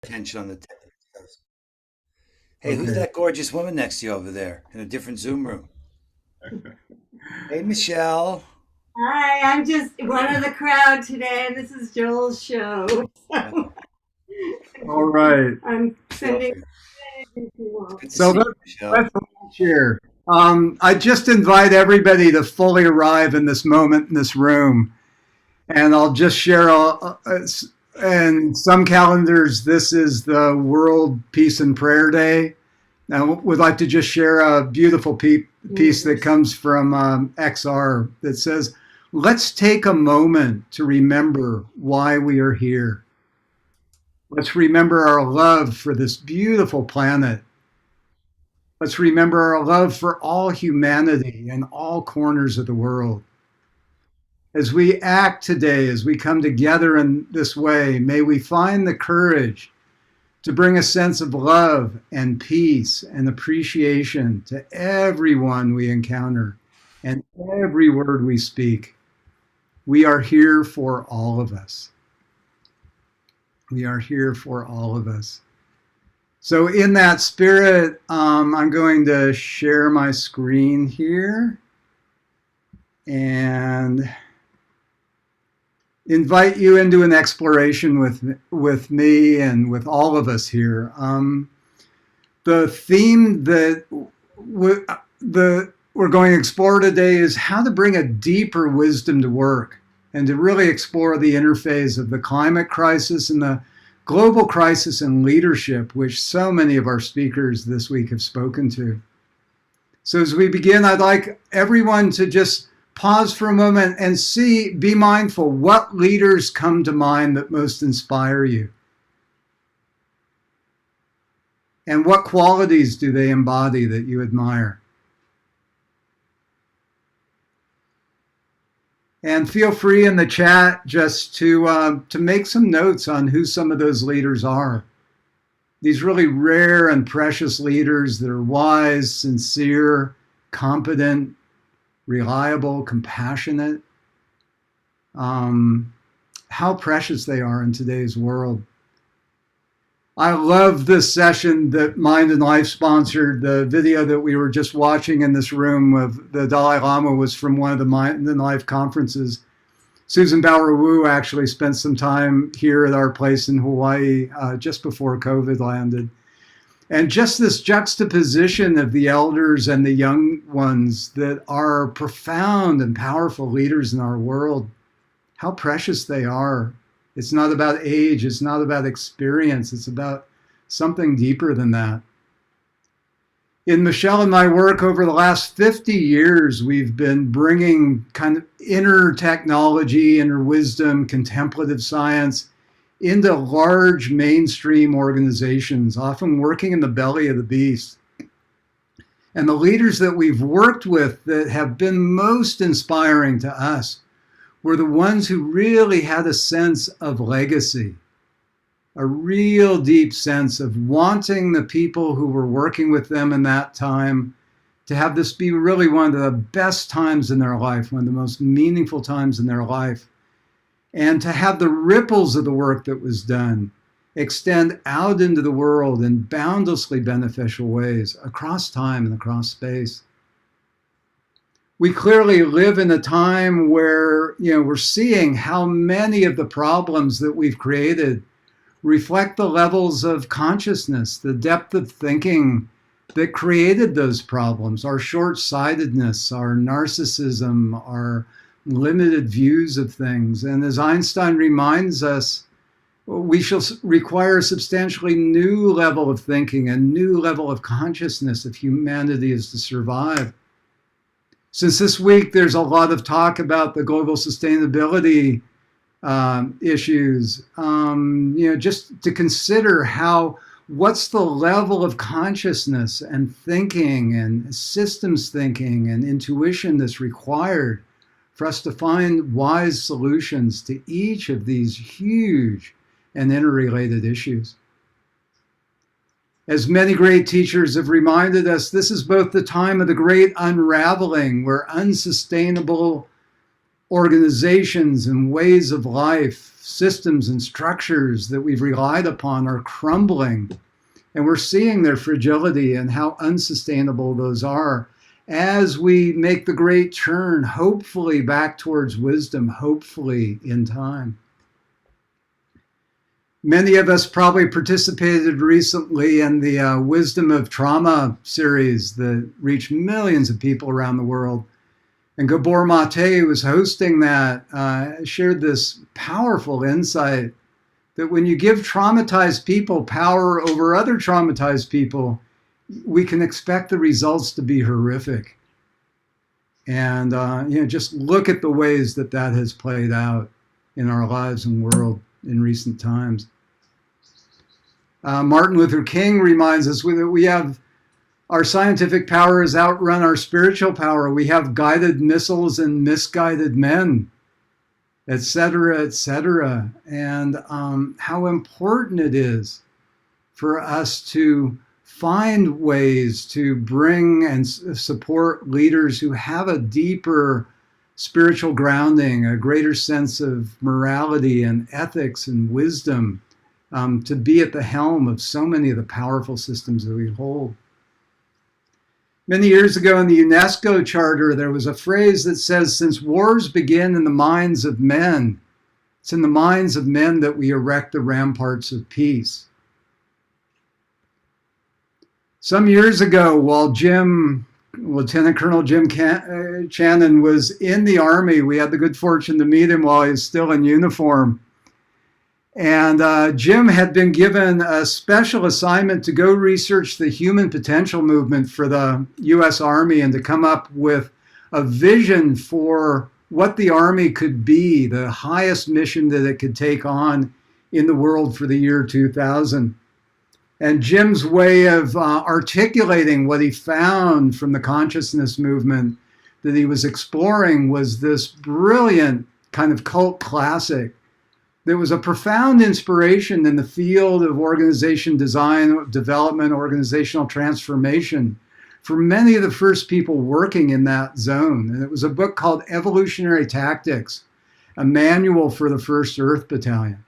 Attention on the technical stuff. Hey, who's Okay. that gorgeous woman next to you over there in a different Zoom room? Hey, Michelle. Hi, I'm just one of the crowd today. This is Joel's show. So All right. I'm Feel sending free. if you It's want. good to So see let's you, Michelle. let's share. I just invite everybody to fully arrive in this moment in this room, and I'll just share. In some calendars, this is the World Peace and Prayer Day. I would like to just share a beautiful piece that comes from XR that says, "Let's take a moment to remember why we are here. Let's remember our love for this beautiful planet. Let's remember our love for all humanity in all corners of the world. As we act today, as we come together in this way, may we find the courage to bring a sense of love and peace and appreciation to everyone we encounter and every word we speak. We are here for all of us. We are here for all of us." So, in that spirit, I'm going to share my screen here and invite you into an exploration with me and with all of us here. The theme that we're going to explore today is how to bring a deeper wisdom to work and to really explore the interface of the climate crisis and the global crisis in leadership, which so many of our speakers this week have spoken to. So as we begin, I'd like everyone to just pause for a moment and be mindful, what leaders come to mind that most inspire you? And what qualities do they embody that you admire? And feel free in the chat just to make some notes on who some of those leaders are. These really rare and precious leaders that are wise, sincere, competent, reliable, compassionate. How precious they are in today's world. I love this session that Mind and Life sponsored. The video that we were just watching in this room of the Dalai Lama was from one of the Mind and Life conferences. Susan Bauer-Wu actually spent some time here at our place in Hawaii just before COVID landed. And just this juxtaposition of the elders and the young ones that are profound and powerful leaders in our world, how precious they are. It's not about age, it's not about experience, it's about something deeper than that. In Michelle and my work over the last 50 years, we've been bringing kind of inner technology, inner wisdom, contemplative science into large mainstream organizations, often working in the belly of the beast. And the leaders that we've worked with that have been most inspiring to us were the ones who really had a sense of legacy, a real deep sense of wanting the people who were working with them in that time to have this be really one of the best times in their life, one of the most meaningful times in their life, and to have the ripples of the work that was done extend out into the world in boundlessly beneficial ways across time and across space. We clearly live in a time where, we're seeing how many of the problems that we've created reflect the levels of consciousness, the depth of thinking that created those problems, our short-sightedness, our narcissism, our limited views of things. And as Einstein reminds us, we shall require a substantially new level of thinking, a new level of consciousness if humanity is to survive. Since this week, there's a lot of talk about the global sustainability issues, just to consider what's the level of consciousness and thinking and systems thinking and intuition that's required for us to find wise solutions to each of these huge and interrelated issues. As many great teachers have reminded us, this is both the time of the great unraveling, where unsustainable organizations and ways of life, systems and structures that we've relied upon are crumbling. And we're seeing their fragility and how unsustainable those are as we make the great turn, hopefully back towards wisdom, hopefully in time. Many of us probably participated recently in the Wisdom of Trauma series that reached millions of people around the world. And Gabor Mate, who was hosting that, shared this powerful insight that when you give traumatized people power over other traumatized people, we can expect the results to be horrific. And just look at the ways that that has played out in our lives and world in recent times. Martin Luther King reminds us that we have our scientific power has outrun our spiritual power. We have guided missiles and misguided men, et cetera, et cetera. And how important it is for us to find ways to bring and support leaders who have a deeper spiritual grounding, a greater sense of morality and ethics and wisdom, to be at the helm of so many of the powerful systems that we hold. Many years ago in the UNESCO Charter, there was a phrase that says, since wars begin in the minds of men, it's in the minds of men that we erect the ramparts of peace. Some years ago, while Lieutenant Colonel Jim Channon was in the Army, we had the good fortune to meet him while he was still in uniform. And Jim had been given a special assignment to go research the human potential movement for the U.S. Army and to come up with a vision for what the Army could be, the highest mission that it could take on in the world for the year 2000. And Jim's way of articulating what he found from the consciousness movement that he was exploring was this brilliant kind of cult classic. There was a profound inspiration in the field of organization design, development, organizational transformation for many of the first people working in that zone. And it was a book called Evolutionary Tactics, a manual for the 1st Earth Battalion.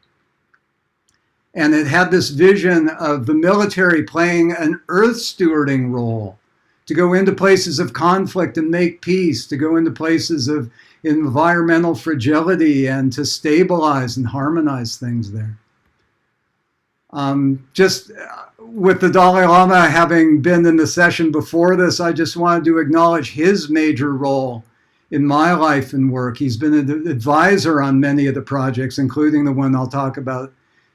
And it had this vision of the military playing an earth stewarding role, to go into places of conflict and make peace, to go into places of environmental fragility and to stabilize and harmonize things there. Just with the Dalai Lama having been in the session before this, I just wanted to acknowledge his major role in my life and work. He's been an advisor on many of the projects, including the one I'll talk about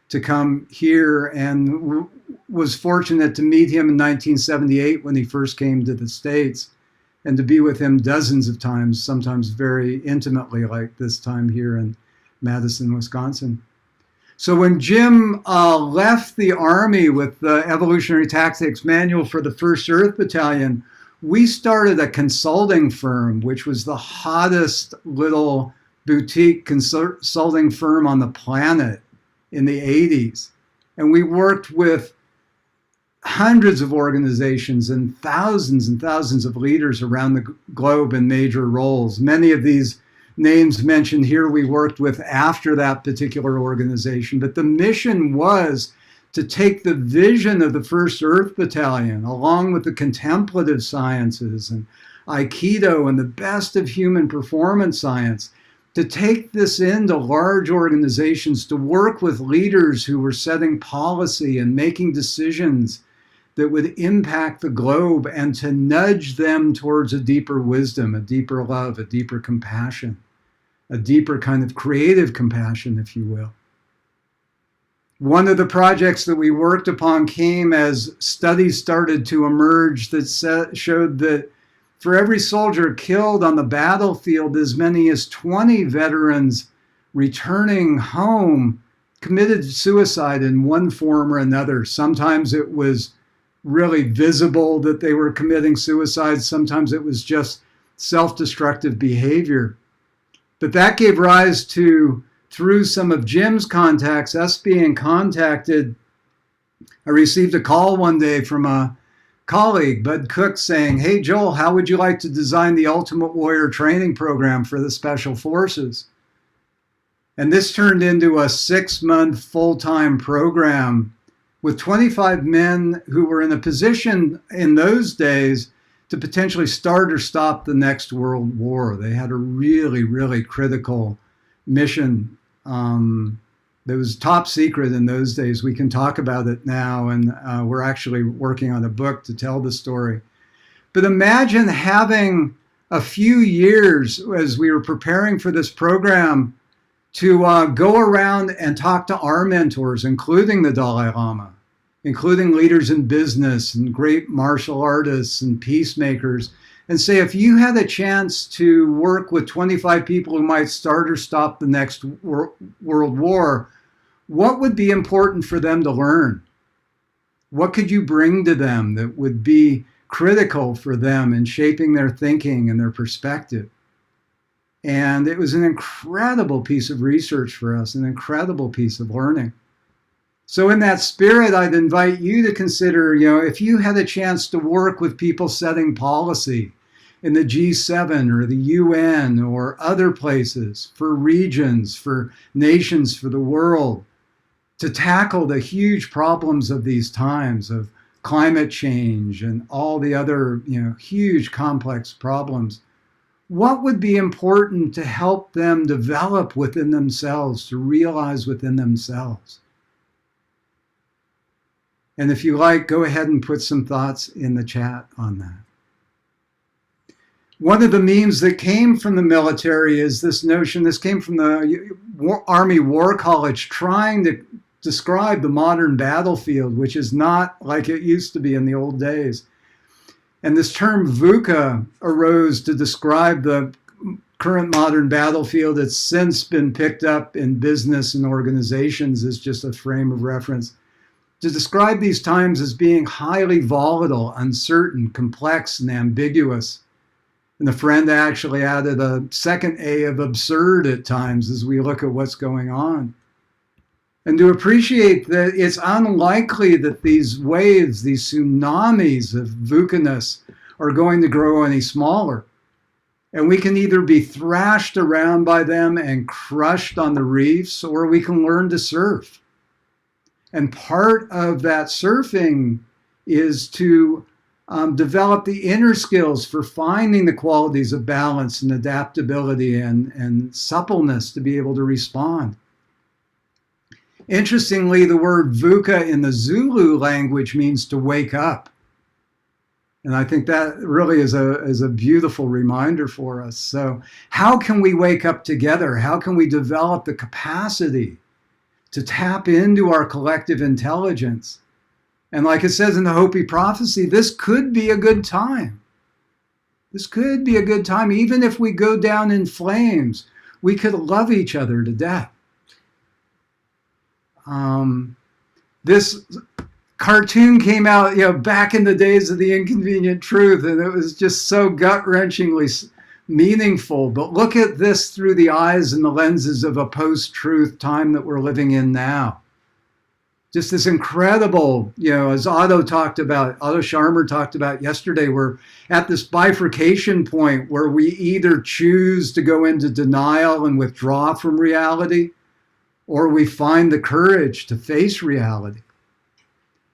to come here, and was fortunate to meet him in 1978 when he first came to the States, and to be with him dozens of times, sometimes very intimately, like this time here in Madison, Wisconsin. So when Jim left the Army with the Evolutionary Tactics Manual for the 1st Earth Battalion, we started a consulting firm, which was the hottest little boutique consulting firm on the planet in the 80s. And we worked with hundreds of organizations and thousands of leaders around the globe in major roles. Many of these names mentioned here we worked with after that particular organization. But the mission was to take the vision of the 1st Earth Battalion, along with the contemplative sciences and Aikido and the best of human performance science, to take this into large organizations, to work with leaders who were setting policy and making decisions that would impact the globe, and to nudge them towards a deeper wisdom, a deeper love, a deeper compassion, a deeper kind of creative compassion, if you will. One of the projects that we worked upon came as studies started to emerge that showed that for every soldier killed on the battlefield, as many as 20 veterans returning home committed suicide in one form or another. Sometimes it was really visible that they were committing suicide. Sometimes it was just self-destructive behavior. But that gave rise to, through some of Jim's contacts, us being contacted. I received a call one day from a colleague, Bud Cook, saying, "Hey, Joel, how would you like to design the Ultimate Warrior training program for the Special Forces?" And this turned into a 6-month full-time program with 25 men who were in a position in those days to potentially start or stop the next world war. They had a really, really critical mission that was top secret in those days. We can talk about it now, and we're actually working on a book to tell the story. But imagine having a few years as we were preparing for this program to go around and talk to our mentors, including the Dalai Lama, including leaders in business and great martial artists and peacemakers, and say, if you had a chance to work with 25 people who might start or stop the next world war, what would be important for them to learn? What could you bring to them that would be critical for them in shaping their thinking and their perspective? And it was an incredible piece of research for us, an incredible piece of learning. So in that spirit, I'd invite you to consider, if you had a chance to work with people setting policy in the G7 or the UN or other places for regions, for nations, for the world, to tackle the huge problems of these times of climate change and all the other, huge complex problems, what would be important to help them develop within themselves, to realize within themselves? And if you like, go ahead and put some thoughts in the chat on that. One of the memes that came from the military is this notion, this came from the Army War College, trying to describe the modern battlefield, which is not like it used to be in the old days. And this term VUCA arose to describe the current modern battlefield. It's since been picked up in business and organizations as just a frame of reference to describe these times as being highly volatile, uncertain, complex, and ambiguous. And the friend actually added a second A of absurd at times as we look at what's going on. And to appreciate that it's unlikely that these waves, these tsunamis of VUCA-ness are going to grow any smaller. And we can either be thrashed around by them and crushed on the reefs, or we can learn to surf. And part of that surfing is to develop the inner skills for finding the qualities of balance and adaptability and suppleness to be able to respond. Interestingly, the word VUCA in the Zulu language means to wake up. And I think that really is a beautiful reminder for us. So how can we wake up together? How can we develop the capacity to tap into our collective intelligence? And like it says in the Hopi prophecy, this could be a good time. This could be a good time. Even if we go down in flames, we could love each other to death. This cartoon came out, back in the days of The Inconvenient Truth, and it was just so gut-wrenchingly meaningful. But look at this through the eyes and the lenses of a post-truth time that we're living in now. Just this incredible, as Otto Scharmer talked about yesterday, we're at this bifurcation point where we either choose to go into denial and withdraw from reality, or we find the courage to face reality.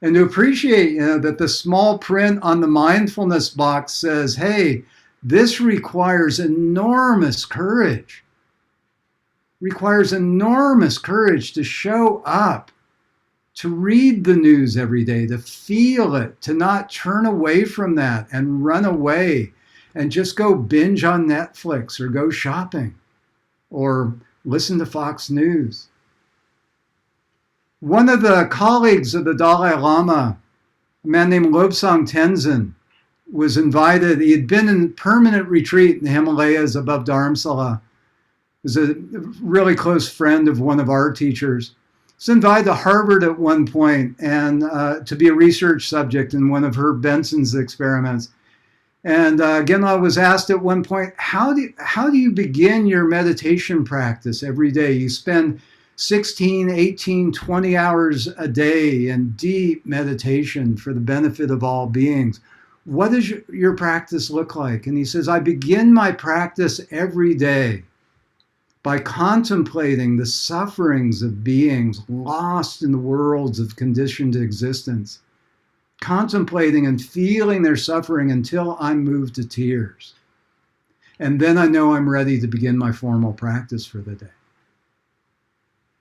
And to appreciate, that the small print on the mindfulness box says, hey, this requires enormous courage. Requires enormous courage to show up, to read the news every day, to feel it, to not turn away from that and run away and just go binge on Netflix or go shopping or listen to Fox News. One of the colleagues of the Dalai Lama, a man named Lobsang Tenzin, was invited. He had been in permanent retreat in the Himalayas above Dharamsala. He was a really close friend of one of our teachers. He was invited to Harvard at one point and to be a research subject in one of Herb Benson's experiments. And Genla was asked at one point, how do you begin your meditation practice every day? You spend 16, 18, 20 hours a day in deep meditation for the benefit of all beings. What does your practice look like? And he says, I begin my practice every day by contemplating the sufferings of beings lost in the worlds of conditioned existence, contemplating and feeling their suffering until I'm moved to tears. And then I know I'm ready to begin my formal practice for the day.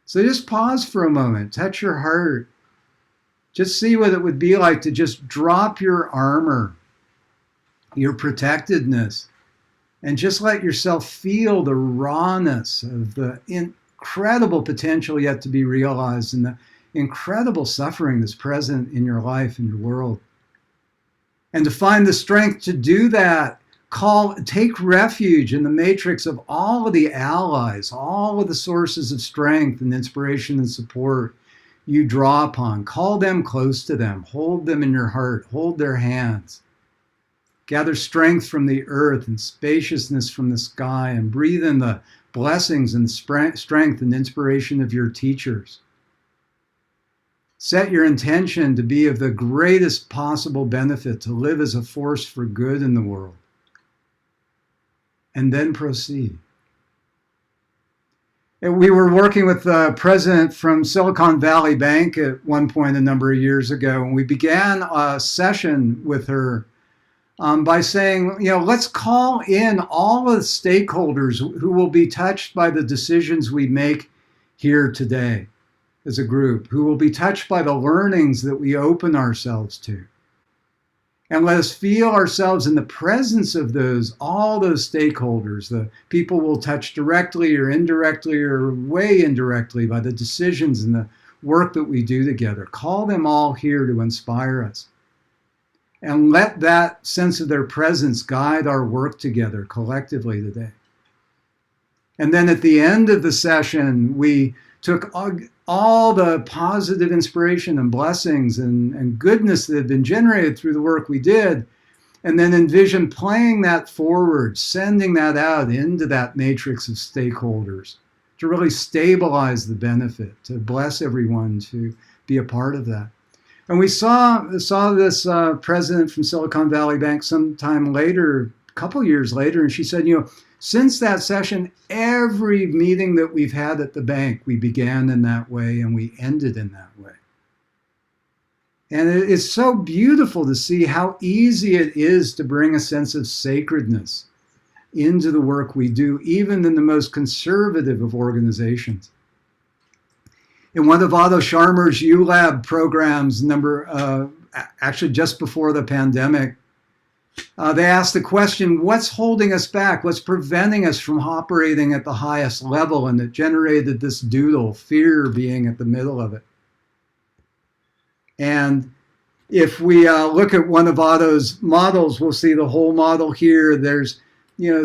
So just pause for a moment, touch your heart. Just see what it would be like to just drop your armor, your protectedness, and just let yourself feel the rawness of the incredible potential yet to be realized and the incredible suffering that's present in your life and your world. And to find the strength to do that, take refuge in the matrix of all of the allies, all of the sources of strength and inspiration and support you draw upon. Call them close to them. Hold them in your heart. Hold their hands. Gather strength from the earth and spaciousness from the sky, and breathe in the blessings and strength and inspiration of your teachers. Set your intention to be of the greatest possible benefit, to live as a force for good in the world. And then proceed. And we were working with the president from Silicon Valley Bank at one point a number of years ago, and we began a session with her by saying, let's call in all of the stakeholders who will be touched by the decisions we make here today as a group, who will be touched by the learnings that we open ourselves to. And let us feel ourselves in the presence of all those stakeholders, the people we'll touch directly or indirectly or way indirectly by the decisions and the work that we do together. Call them all here to inspire us. And let that sense of their presence guide our work together collectively today. And then at the end of the session, we took all the positive inspiration and blessings and goodness that had been generated through the work we did, and then envision playing that forward, sending that out into that matrix of stakeholders to really stabilize the benefit, to bless everyone to be a part of that. And we saw this president from Silicon Valley Bank sometime later, a couple years later, and she said, since that session, every meeting that we've had at the bank, we began in that way and we ended in that way. And it's so beautiful to see how easy it is to bring a sense of sacredness into the work we do, even in the most conservative of organizations. In one of Otto Scharmer's ULab programs, actually just before the pandemic, they asked the question, what's holding us back? What's preventing us from operating at the highest level? And it generated this doodle, fear being at the middle of it. And if we look at one of Otto's models, we'll see the whole model here. There's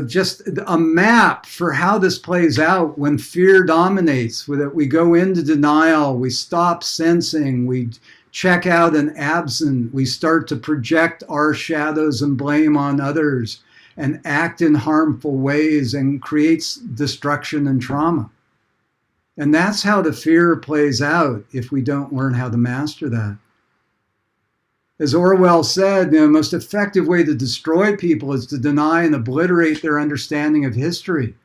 just a map for how this plays out when fear dominates, that we go into denial, we stop sensing, we check out and absent, we start to project our shadows and blame on others and act in harmful ways and creates destruction and trauma. And that's how the fear plays out if we don't learn how to master that. As Orwell said, the most effective way to destroy people is to deny and obliterate their understanding of history,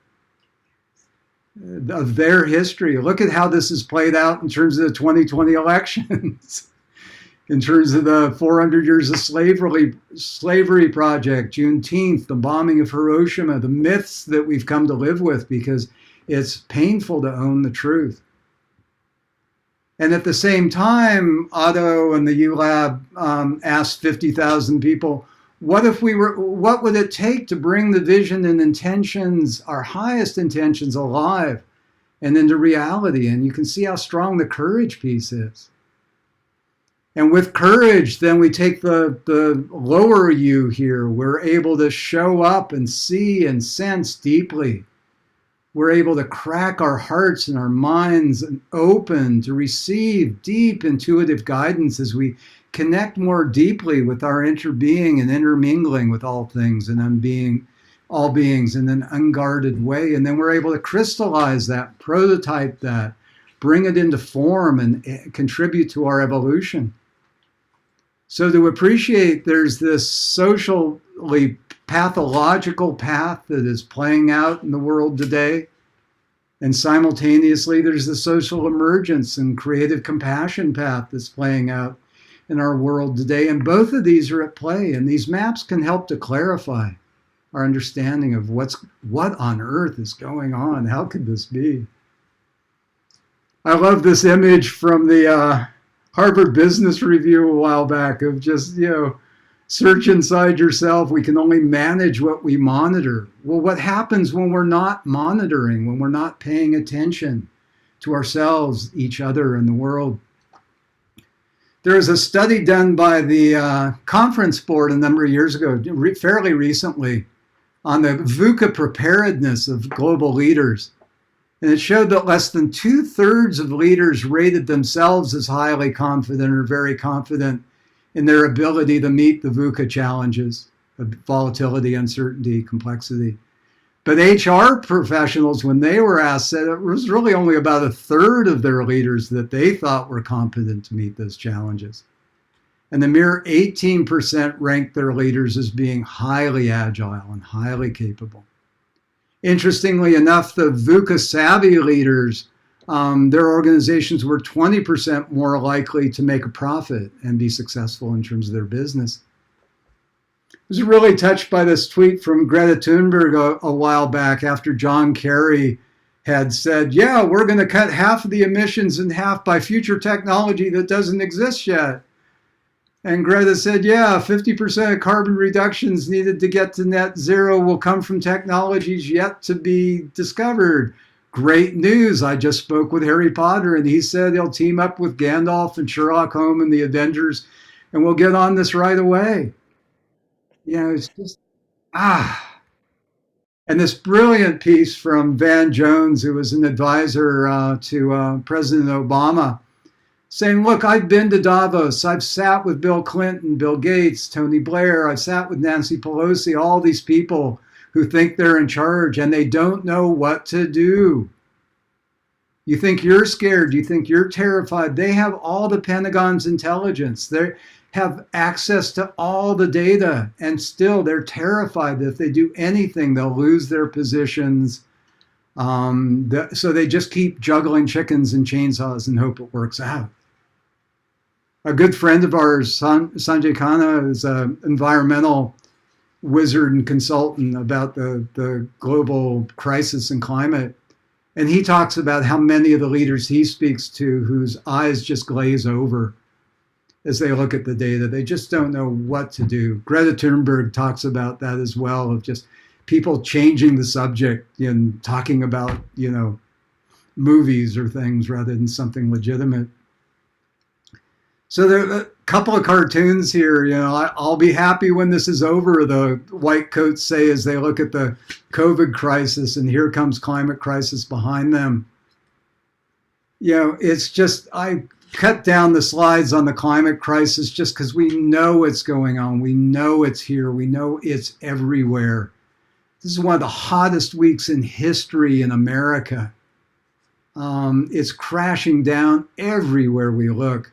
of their history. Look at how this is played out in terms of the 2020 elections, in terms of the 400 years of slavery project, Juneteenth, the bombing of Hiroshima, the myths that we've come to live with because it's painful to own the truth. And at the same time, Otto and the ULab asked 50,000 people, what would it take to bring the vision and intentions, our highest intentions, alive and into reality? And you can see how strong the courage piece is. And with courage, then we take the lower you here. We're able to show up and see and sense deeply. We're able to crack our hearts and our minds and open to receive deep intuitive guidance as we connect more deeply with our interbeing and intermingling with all things and all beings in an unguarded way. And then we're able to crystallize that, prototype that, bring it into form and contribute to our evolution. So to appreciate there's this socially pathological path that is playing out in the world today, And simultaneously, there's the social emergence and creative compassion path that's playing out in our world today. And both of these are at play. And these maps can help to clarify our understanding of what on earth is going on. How could this be? I love this image from the Harvard Business Review a while back of just, search inside yourself. We can only manage what we monitor. Well, what happens when we're not monitoring, when we're not paying attention to ourselves, each other, and the world? There was a study done by the conference board a number of years ago, fairly recently, on the VUCA preparedness of global leaders. And it showed that less than 2/3 of leaders rated themselves as highly confident or very confident in their ability to meet the VUCA challenges of volatility, uncertainty, complexity. But HR professionals, when they were asked, said it was really only about 1/3 of their leaders that they thought were competent to meet those challenges. And the mere 18% ranked their leaders as being highly agile and highly capable. Interestingly enough, the VUCA savvy leaders, their organizations were 20% more likely to make a profit and be successful in terms of their business. I was really touched by this tweet from Greta Thunberg a while back after John Kerry had said, yeah, we're going to cut half of the emissions in half by future technology that doesn't exist yet. And Greta said, yeah, 50% of carbon reductions needed to get to net zero will come from technologies yet to be discovered. Great news. I just spoke with Harry Potter, and he said he'll team up with Gandalf and Sherlock Holmes and the Avengers, and we'll get on this right away. It's just, And this brilliant piece from Van Jones, who was an advisor to President Obama, saying, look, I've been to Davos. I've sat with Bill Clinton, Bill Gates, Tony Blair. I've sat with Nancy Pelosi, all these people who think they're in charge and they don't know what to do. You think you're scared. You think you're terrified. They have all the Pentagon's intelligence. They have access to all the data, and still they're terrified that if they do anything, they'll lose their positions. So they just keep juggling chickens and chainsaws and hope it works out. A good friend of ours, Sanjay Khanna, is an environmental wizard and consultant about the global crisis and climate. And he talks about how many of the leaders he speaks to whose eyes just glaze over as they look at the data. They just don't know what to do. Greta Thunberg talks about that as well, of just people changing the subject and talking about, movies or things rather than something legitimate. So there are a couple of cartoons here. I'll be happy when this is over, the white coats say as they look at the COVID crisis, and here comes climate crisis behind them. It's just, I cut down the slides on the climate crisis just because we know what's going on. We know it's here. We know it's everywhere. This is one of the hottest weeks in history in America. It's crashing down everywhere we look.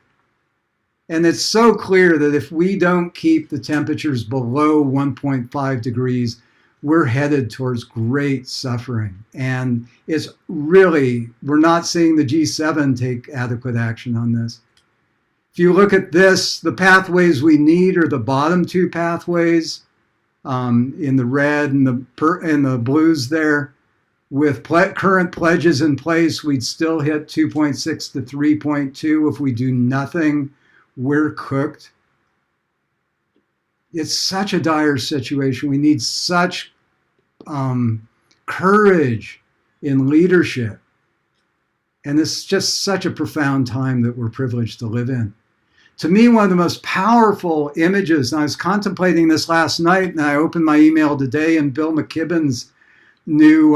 And it's so clear that if we don't keep the temperatures below 1.5 degrees, we're headed towards great suffering. And it's really, we're not seeing the G7 take adequate action on this. If you look at this, the pathways we need are the bottom two pathways in the red and the blues there. With current pledges in place, we'd still hit 2.6 to 3.2. If we do nothing, we're cooked. It's such a dire situation. We need such courage in leadership. And it's just such a profound time that we're privileged to live in. To me, one of the most powerful images, and I was contemplating this last night, and I opened my email today, and Bill McKibben's new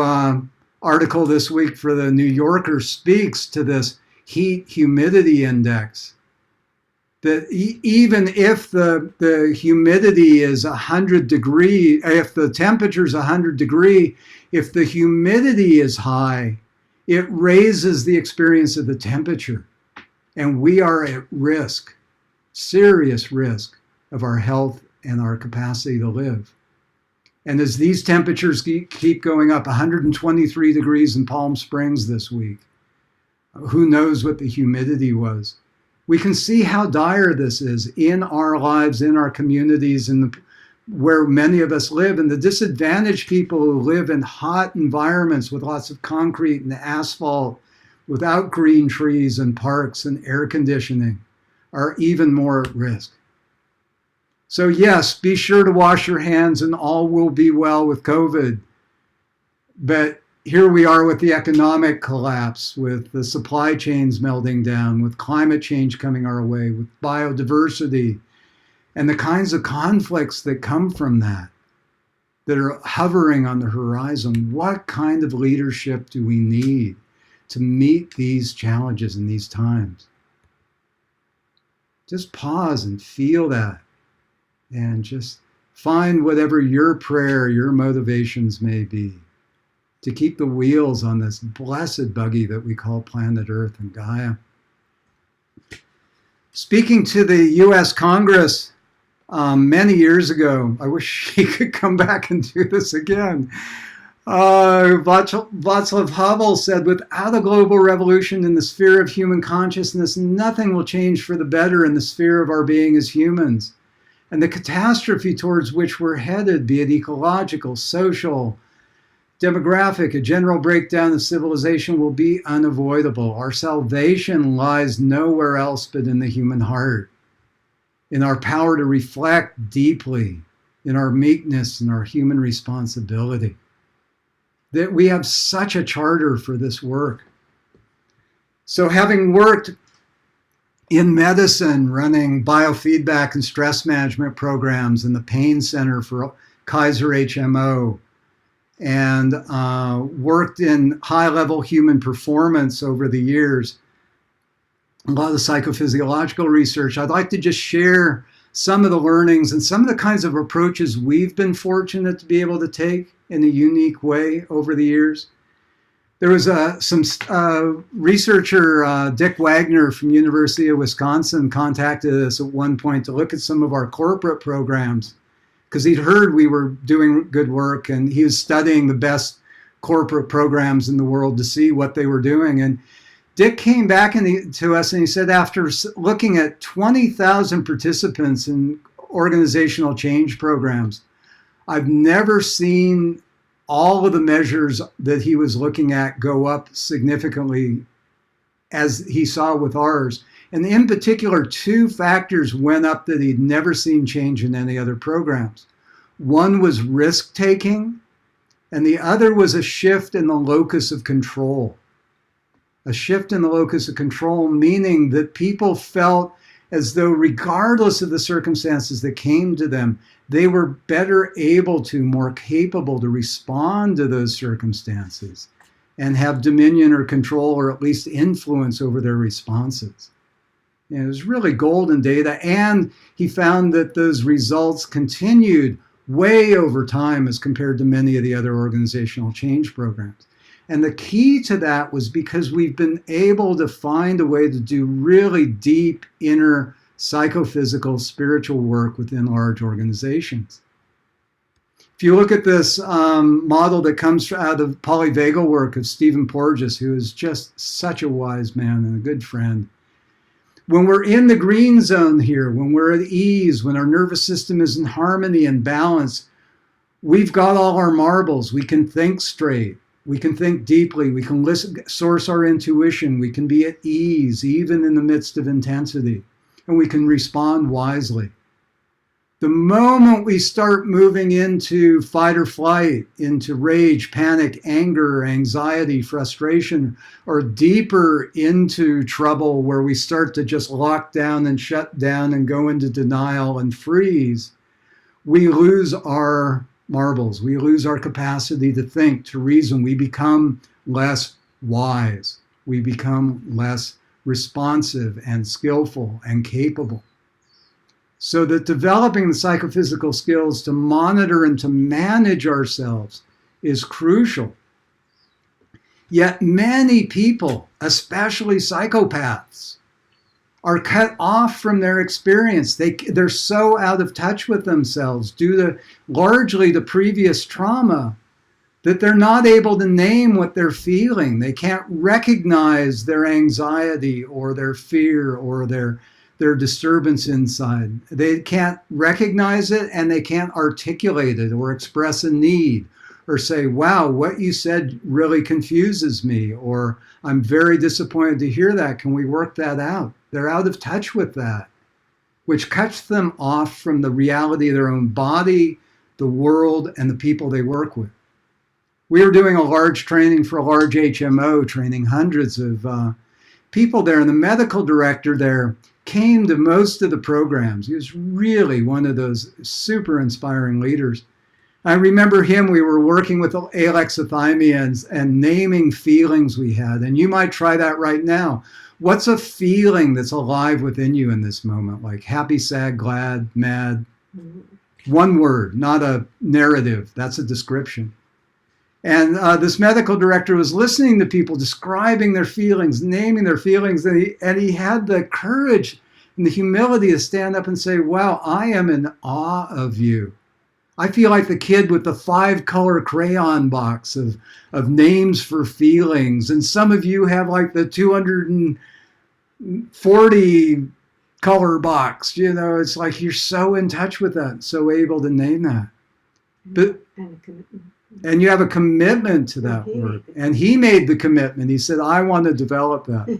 article this week for the New Yorker speaks to this heat humidity index. That even if the humidity is 100 degrees, if the temperature is 100 degrees, if the humidity is high, it raises the experience of the temperature. And we are at risk, serious risk of our health and our capacity to live. And as these temperatures keep going up, 123 degrees in Palm Springs this week, who knows what the humidity was? We can see how dire this is in our lives, in our communities, where many of us live. And the disadvantaged people who live in hot environments with lots of concrete and asphalt, without green trees and parks and air conditioning, are even more at risk. So yes, be sure to wash your hands and all will be well with COVID. But here we are with the economic collapse, with the supply chains melting down, with climate change coming our way, with biodiversity, and the kinds of conflicts that come from that are hovering on the horizon. What kind of leadership do we need to meet these challenges in these times? Just pause and feel that, and just find whatever your prayer, your motivations may be to keep the wheels on this blessed buggy that we call planet Earth and Gaia. Speaking to the US Congress many years ago, I wish he could come back and do this again. Václav Havel said, without a global revolution in the sphere of human consciousness, nothing will change for the better in the sphere of our being as humans. And the catastrophe towards which we're headed, be it ecological, social, demographic, a general breakdown of civilization, will be unavoidable. Our salvation lies nowhere else but in the human heart, in our power to reflect deeply, in our meekness and our human responsibility. That we have such a charter for this work. So having worked in medicine, running biofeedback and stress management programs in the Pain Center for Kaiser HMO, and worked in high-level human performance over the years, a lot of psychophysiological research, I'd like to just share some of the learnings and some of the kinds of approaches we've been fortunate to be able to take in a unique way over the years. There was some researcher, Dick Wagner from University of Wisconsin, contacted us at one point to look at some of our corporate programs, because he'd heard we were doing good work, and he was studying the best corporate programs in the world to see what they were doing. And Dick came back to us and he said, after looking at 20,000 participants in organizational change programs, I've never seen all of the measures that he was looking at go up significantly as he saw with ours. And in particular, two factors went up that he'd never seen change in any other programs. One was risk-taking, and the other was a shift in the locus of control. A shift in the locus of control, meaning that people felt as though regardless of the circumstances that came to them, they were better able to, more capable to respond to those circumstances and have dominion or control or at least influence over their responses. And it was really golden data, and he found that those results continued way over time as compared to many of the other organizational change programs. And the key to that was because we've been able to find a way to do really deep inner psychophysical, spiritual work within large organizations. If you look at this model that comes out of polyvagal work of Stephen Porges, who is just such a wise man and a good friend, when we're in the green zone here, when we're at ease, when our nervous system is in harmony and balance, we've got all our marbles. We can think straight. We can think deeply. We can listen, source our intuition. We can be at ease, even in the midst of intensity. And we can respond wisely. The moment we start moving into fight or flight, into rage, panic, anger, anxiety, frustration, or deeper into trouble where we start to just lock down and shut down and go into denial and freeze, we lose our marbles. We lose our capacity to think, to reason. We become less wise. We become less responsive and skillful and capable. So that developing the psychophysical skills to monitor and to manage ourselves is crucial. Yet many people, especially psychopaths, are cut off from their experience. They're so out of touch with themselves due to largely the previous trauma that they're not able to name what they're feeling. They can't recognize their anxiety or their fear or their disturbance inside. They can't recognize it, and they can't articulate it or express a need or say, wow, what you said really confuses me, or I'm very disappointed to hear that. Can we work that out? They're out of touch with that, which cuts them off from the reality of their own body, the world, and the people they work with. We were doing a large training for a large HMO, training hundreds of people there, and the medical director there came to most of the programs. He was really one of those super inspiring leaders. I remember him, we were working with alexithymia and naming feelings we had. And you might try that right now. What's a feeling that's alive within you in this moment? Like happy, sad, glad, mad? One word, not a narrative. That's a description. And this medical director was listening to people describing their feelings, naming their feelings, and he had the courage and the humility to stand up and say, wow, I am in awe of you. I feel like the kid with the 5-color crayon box of names for feelings. And some of you have like the 240 color box. You know, it's like you're so in touch with that, so able to name that. But and you have a commitment to that work. And he made the commitment. He said, I want to develop that.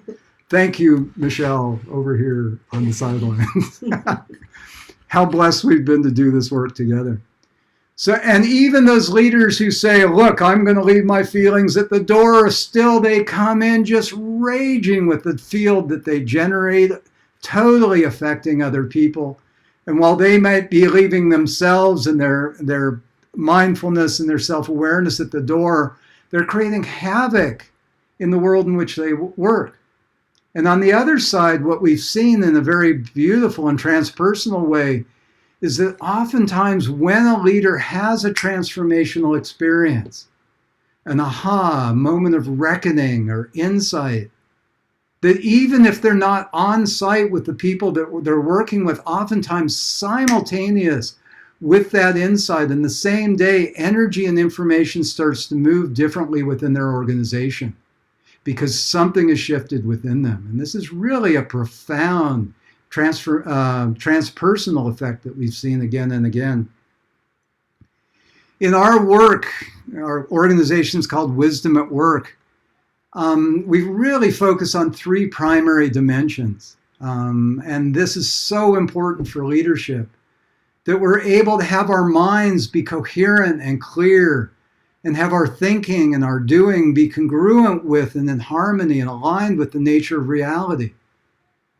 Thank you, Michelle, over here on the sidelines. How blessed we've been to do this work together. So, and even those leaders who say, look, I'm going to leave my feelings at the door, still they come in just raging with the field that they generate, totally affecting other people. And while they might be leaving themselves and their mindfulness and their self-awareness at the door, they're creating havoc in the world in which they work. And on the other side, what we've seen in a very beautiful and transpersonal way is that oftentimes when a leader has a transformational experience, an aha, moment of reckoning or insight, that even if they're not on site with the people that they're working with, oftentimes simultaneous with that insight, in the same day, energy and information starts to move differently within their organization because something has shifted within them. And this is really a profound transpersonal effect that we've seen again and again. In our work, our organization is called Wisdom at Work. We really focus on 3 primary dimensions. And this is so important for leadership, that we're able to have our minds be coherent and clear, and have our thinking and our doing be congruent with and in harmony and aligned with the nature of reality.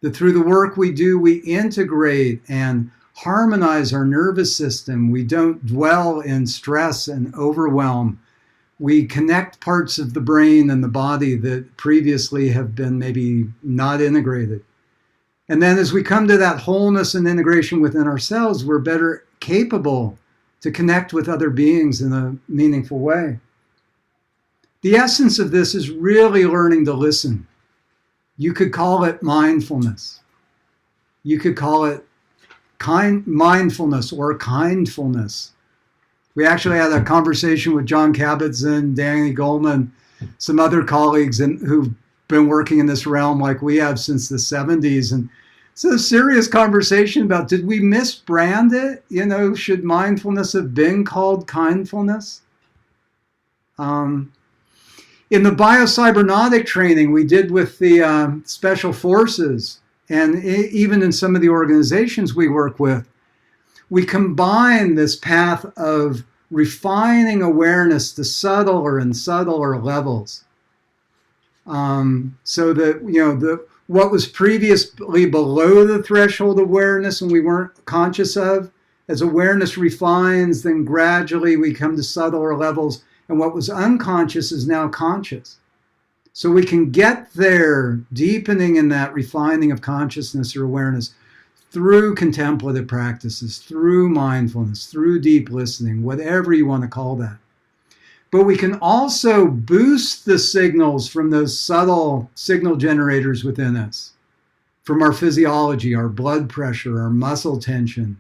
That through the work we do, we integrate and harmonize our nervous system. We don't dwell in stress and overwhelm. We connect parts of the brain and the body that previously have been maybe not integrated. And then as we come to that wholeness and integration within ourselves, we're better capable to connect with other beings in a meaningful way. The essence of this is really learning to listen. You could call it mindfulness. You could call it mindfulness or kindfulness. We actually had a conversation with John Kabat-Zinn, Danny Goleman, some other colleagues who've been working in this realm like we have since the 70s. And it's a serious conversation about, did we misbrand it? You know, should mindfulness have been called kindfulness? In the biocybernetic training we did with the special forces, and even in some of the organizations we work with, we combine this path of refining awareness to subtler and subtler levels. So that, you know, what was previously below the threshold awareness and we weren't conscious of, as awareness refines, then gradually we come to subtler levels, and what was unconscious is now conscious. So we can get there, deepening in that refining of consciousness or awareness through contemplative practices, through mindfulness, through deep listening, whatever you want to call that. But we can also boost the signals from those subtle signal generators within us from our physiology, our blood pressure, our muscle tension,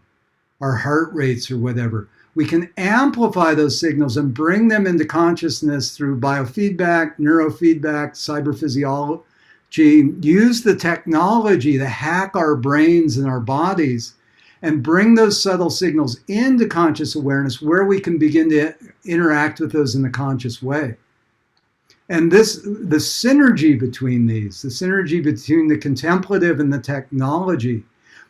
our heart rates or whatever. We can amplify those signals and bring them into consciousness through biofeedback, neurofeedback, cyberphysiology, use the technology to hack our brains and our bodies and bring those subtle signals into conscious awareness where we can begin to interact with those in a conscious way. And the synergy between these, the synergy between the contemplative and the technology,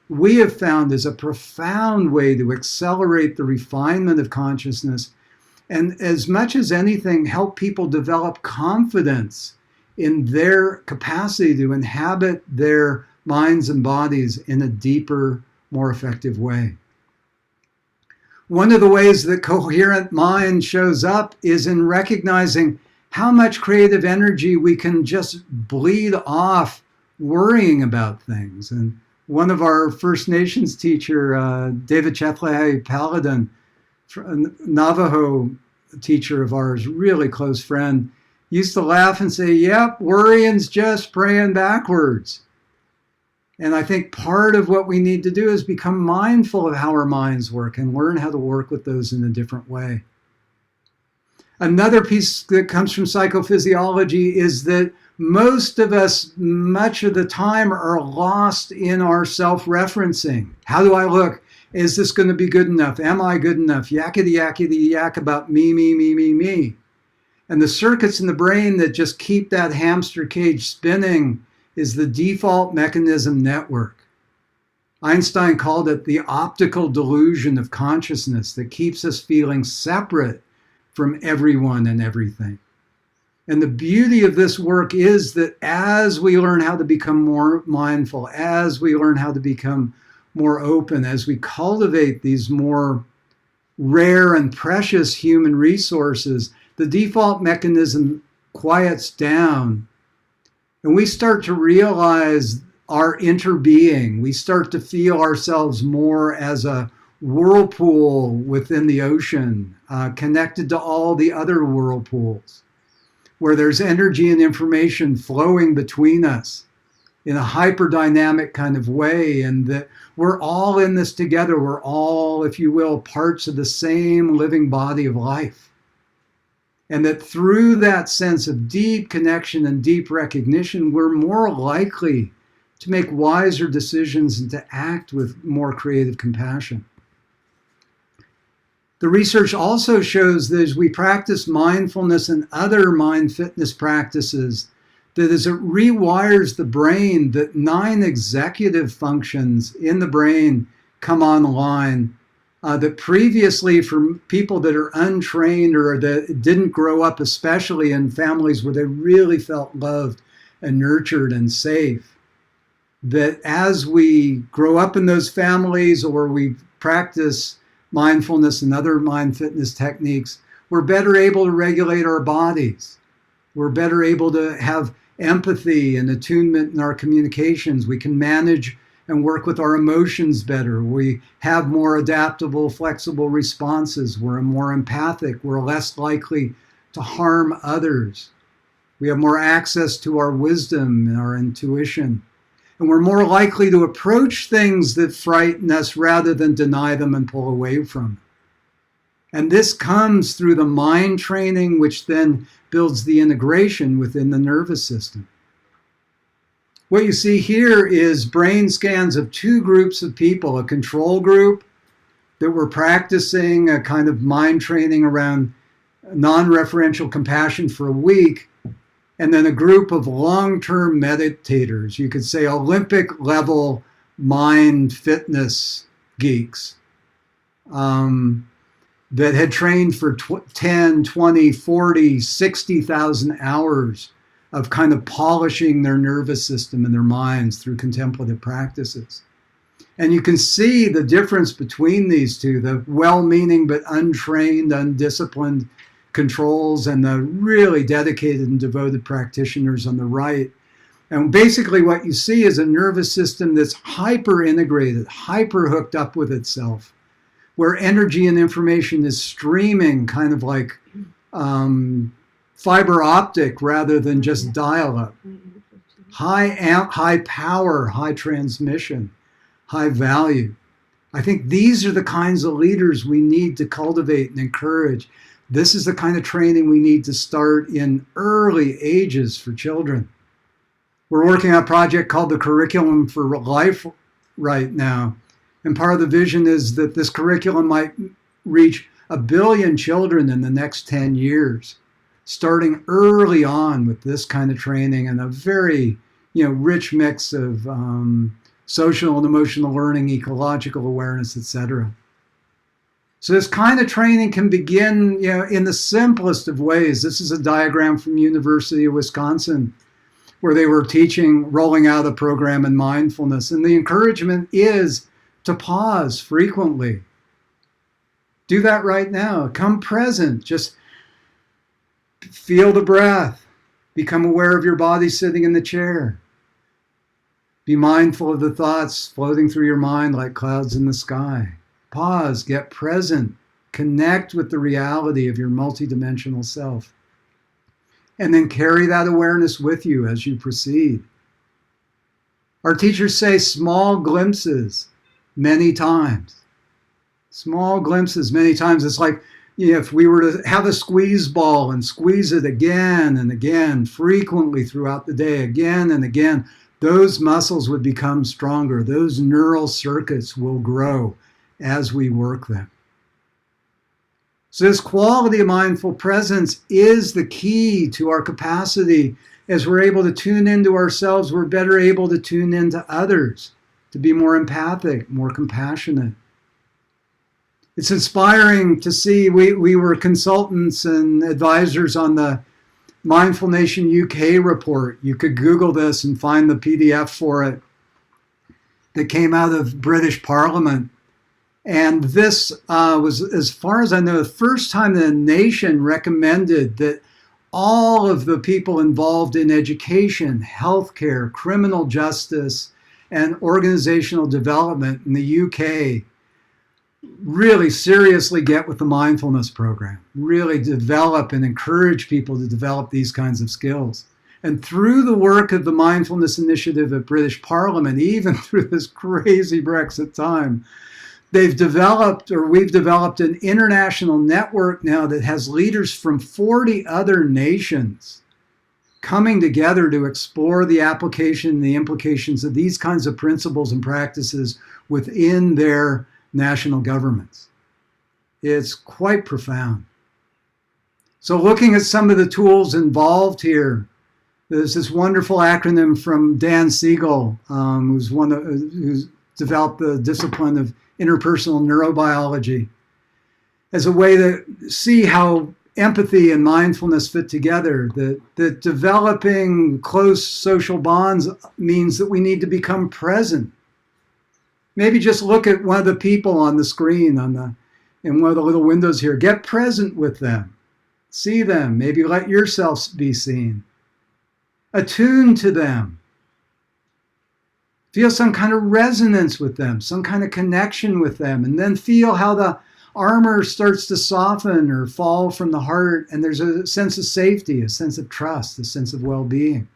we have found is a profound way to accelerate the refinement of consciousness and, as much as anything, help people develop confidence in their capacity to inhabit their minds and bodies in a deeper, more effective way. One of the ways that coherent mind shows up is in recognizing how much creative energy we can just bleed off worrying about things. And one of our First Nations teacher, David Chetlahay Paladin, a Navajo teacher of ours, really close friend, used to laugh and say, yep, worrying's just praying backwards. And I think part of what we need to do is become mindful of how our minds work and learn how to work with those in a different way. Another piece that comes from psychophysiology is that most of us, much of the time, are lost in our self-referencing. How do I look? Is this going to be good enough? Am I good enough? Yakety, yakety, yak about me, me, me, me, me. And the circuits in the brain that just keep that hamster cage spinning is the default mechanism network. Einstein called it the optical delusion of consciousness that keeps us feeling separate from everyone and everything. And the beauty of this work is that as we learn how to become more mindful, as we learn how to become more open, as we cultivate these more rare and precious human resources, the default mechanism quiets down and we start to realize our interbeing. We start to feel ourselves more as a whirlpool within the ocean, connected to all the other whirlpools, where there's energy and information flowing between us in a hyperdynamic kind of way, and that we're all in this together. We're all, if you will, parts of the same living body of life. And that through that sense of deep connection and deep recognition, we're more likely to make wiser decisions and to act with more creative compassion. The research also shows that as we practice mindfulness and other mind fitness practices, that as it rewires the brain, that 9 executive functions in the brain come online that previously, for people that are untrained or that didn't grow up, especially in families where they really felt loved and nurtured and safe, that as we grow up in those families or we practice mindfulness and other mind fitness techniques, we're better able to regulate our bodies. We're better able to have empathy and attunement in our communications. We can manage and work with our emotions better. We have more adaptable, flexible responses. We're more empathic. We're less likely to harm others. We have more access to our wisdom and our intuition. And we're more likely to approach things that frighten us rather than deny them and pull away from them. And this comes through the mind training, which then builds the integration within the nervous system. What you see here is brain scans of 2 groups of people, a control group that were practicing a kind of mind training around non-referential compassion for a week, and then a group of long-term meditators, you could say Olympic level mind fitness geeks that had trained for 10, 20, 40, 60,000 hours of kind of polishing their nervous system and their minds through contemplative practices. And you can see the difference between these two, the well-meaning but untrained, undisciplined controls and the really dedicated and devoted practitioners on the right. And basically what you see is a nervous system that's hyper-integrated, hyper-hooked up with itself, where energy and information is streaming kind of like fiber optic rather than just dial-up. high power, high transmission, high value. I think these are the kinds of leaders we need to cultivate and encourage. This is the kind of training we need to start in early ages for children. We're working on a project called the Curriculum for Life right now. And part of the vision is that this curriculum might reach 1 billion children in the next 10 years, starting early on with this kind of training and a very, rich mix of social and emotional learning, ecological awareness, etc. So this kind of training can begin, in the simplest of ways. This is a diagram from University of Wisconsin, where they were rolling out a program in mindfulness. And the encouragement is to pause frequently. Do that right now. Come present. Just feel the breath. Become aware of your body sitting in the chair. Be mindful of the thoughts floating through your mind like clouds in the sky. Pause, get present, connect with the reality of your multidimensional self. And then carry that awareness with you as you proceed. Our teachers say small glimpses many times. Small glimpses many times. It's like if we were to have a squeeze ball and squeeze it again and again, frequently throughout the day, again and again, those muscles would become stronger. Those neural circuits will grow as we work them. So this quality of mindful presence is the key to our capacity. As we're able to tune into ourselves, we're better able to tune into others, to be more empathic, more compassionate. It's inspiring to see, we were consultants and advisors on the Mindful Nation UK report. You could Google this and find the PDF for it that came out of British Parliament. And this was, as far as I know, the first time the nation recommended that all of the people involved in education, healthcare, criminal justice, and organizational development in the UK really seriously get with the mindfulness program, really develop and encourage people to develop these kinds of skills. And through the work of the Mindfulness Initiative at British Parliament, even through this crazy Brexit time, we've developed an international network now that has leaders from 40 other nations coming together to explore the application and the implications of these kinds of principles and practices within their national governments. It's quite profound. So looking at some of the tools involved here, there's this wonderful acronym from Dan Siegel, who's developed the discipline of interpersonal neurobiology, as a way to see how empathy and mindfulness fit together, that developing close social bonds means that we need to become present. Maybe just look at one of the people on the screen in one of the little windows here. Get present with them. See them. Maybe let yourself be seen. Attune to them. Feel some kind of resonance with them, some kind of connection with them, and then feel how the armor starts to soften or fall from the heart, and there's a sense of safety, a sense of trust, a sense of well-being.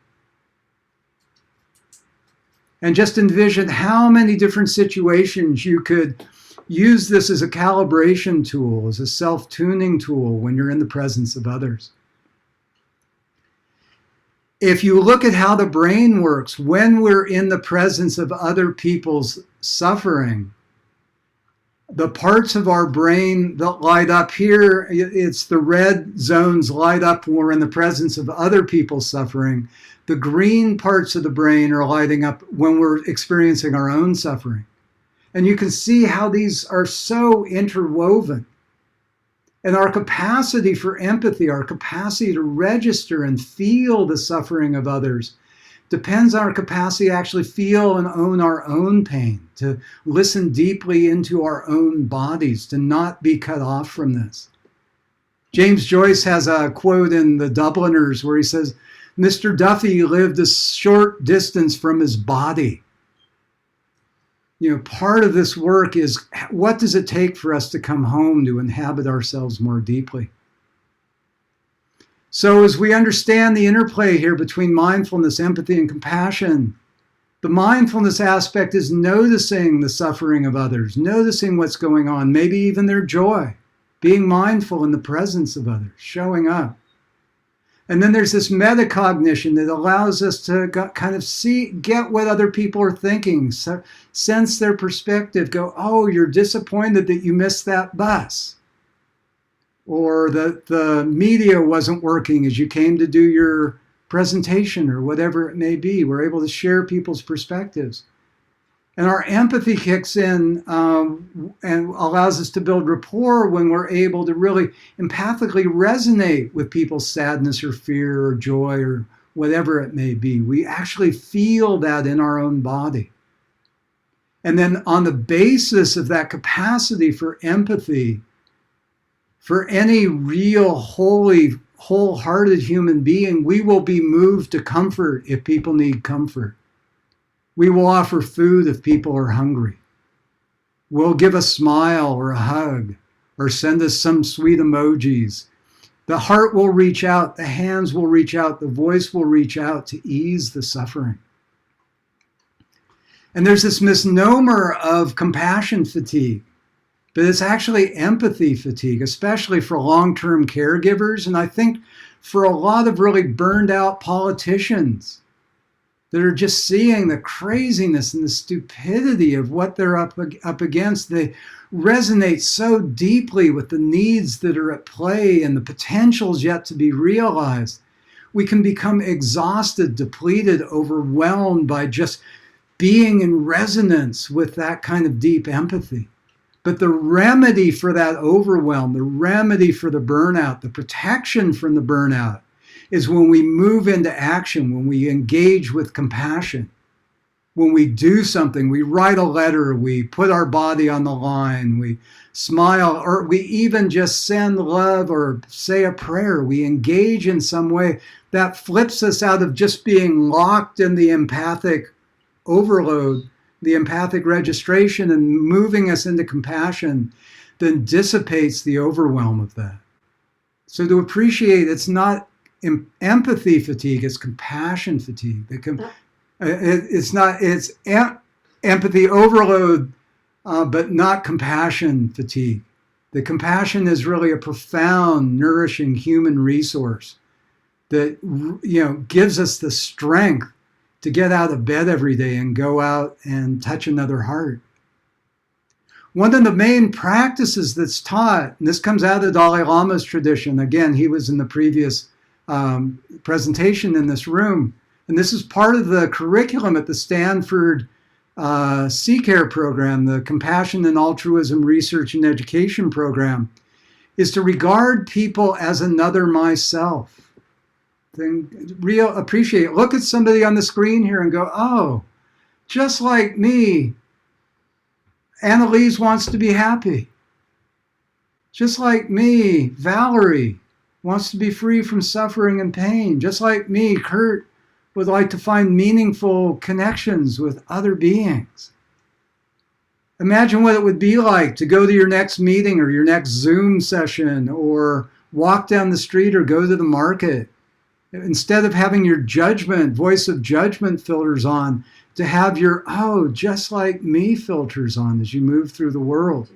And just envision how many different situations you could use this as a calibration tool, as a self-tuning tool when you're in the presence of others. If you look at how the brain works when we're in the presence of other people's suffering, the parts of our brain that light up here, it's the red zones light up when we're in the presence of other people's suffering. The green parts of the brain are lighting up when we're experiencing our own suffering. And you can see how these are so interwoven. And our capacity for empathy, our capacity to register and feel the suffering of others, depends on our capacity to actually feel and own our own pain, to listen deeply into our own bodies, to not be cut off from this. James Joyce has a quote in The Dubliners where he says, "Mr. Duffy lived a short distance from his body." Part of this work is, what does it take for us to come home to inhabit ourselves more deeply? So as we understand the interplay here between mindfulness, empathy, and compassion, the mindfulness aspect is noticing the suffering of others, noticing what's going on, maybe even their joy, being mindful in the presence of others, showing up. And then there's this metacognition that allows us to kind of get what other people are thinking, sense their perspective, go, oh, you're disappointed that you missed that bus, or that the media wasn't working as you came to do your presentation, or whatever it may be. We're able to share people's perspectives. And our empathy kicks in and allows us to build rapport when we're able to really empathically resonate with people's sadness or fear or joy or whatever it may be. We actually feel that in our own body. And then on the basis of that capacity for empathy, for any real, wholehearted human being, we will be moved to comfort if people need comfort. We will offer food if people are hungry. We'll give a smile or a hug or send us some sweet emojis. The heart will reach out, the hands will reach out, the voice will reach out to ease the suffering. And there's this misnomer of compassion fatigue, but it's actually empathy fatigue, especially for long-term caregivers. And I think for a lot of really burned out politicians that are just seeing the craziness and the stupidity of what they're up against. They resonate so deeply with the needs that are at play and the potentials yet to be realized. We can become exhausted, depleted, overwhelmed by just being in resonance with that kind of deep empathy. But the remedy for that overwhelm, the remedy for the burnout, the protection from the burnout, is when we move into action, when we engage with compassion, when we do something, we write a letter, we put our body on the line, we smile, or we even just send love or say a prayer. We engage in some way that flips us out of just being locked in the empathic overload, the empathic registration, and moving us into compassion, then dissipates the overwhelm of that. So to appreciate, it's not empathy fatigue, it's compassion fatigue. It's empathy overload, but not compassion fatigue. The compassion is really a profound, nourishing human resource that, gives us the strength to get out of bed every day and go out and touch another heart. One of the main practices that's taught, and this comes out of Dalai Lama's tradition. Again, he was in the previous presentation in this room. And this is part of the curriculum at the Stanford CCARE program, the Compassion and Altruism Research and Education program, is to regard people as another myself. Appreciate, look at somebody on the screen here and go, oh, just like me, Annalise wants to be happy. Just like me, Valerie wants to be free from suffering and pain. Just like me, Kurt would like to find meaningful connections with other beings. Imagine what it would be like to go to your next meeting or your next Zoom session or walk down the street or go to the market. Instead of having your voice of judgment filters on, to have your, oh, just like me filters on as you move through the world.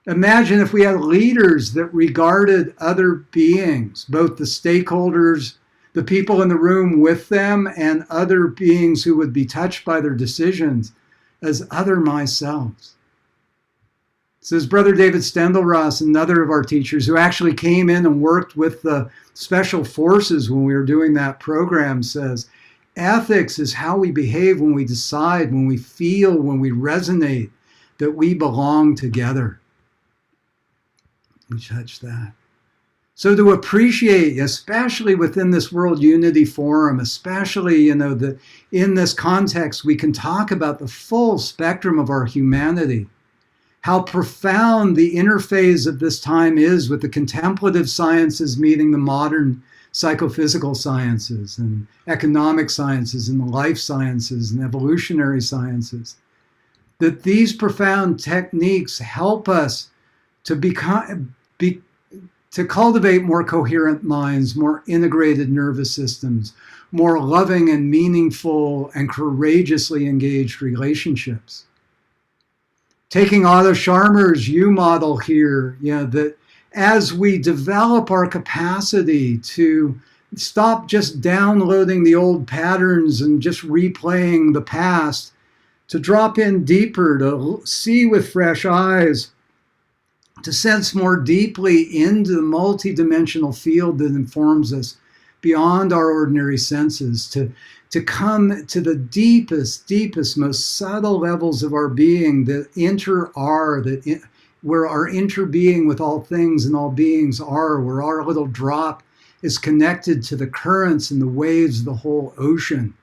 Imagine if we had leaders that regarded other beings, both the stakeholders, the people in the room with them, and other beings who would be touched by their decisions as other myself. Says Brother David Stendelross, another of our teachers who actually came in and worked with the special forces when we were doing that program, says, ethics is how we behave when we decide, when we feel, when we resonate that we belong together. We touch that. So to appreciate, especially within this World Unity Forum, especially, that in this context, we can talk about the full spectrum of our humanity, how profound the interface of this time is with the contemplative sciences meeting the modern psychophysical sciences and economic sciences and the life sciences and evolutionary sciences. That these profound techniques help us to to cultivate more coherent minds, more integrated nervous systems, more loving and meaningful and courageously engaged relationships. Taking Otto Scharmer's U model here, that as we develop our capacity to stop just downloading the old patterns and just replaying the past, to drop in deeper, to see with fresh eyes, to sense more deeply into the multidimensional field that informs us beyond our ordinary senses, to come to the deepest, most subtle levels of our being that where our interbeing with all things and all beings are, where our little drop is connected to the currents and the waves of the whole ocean,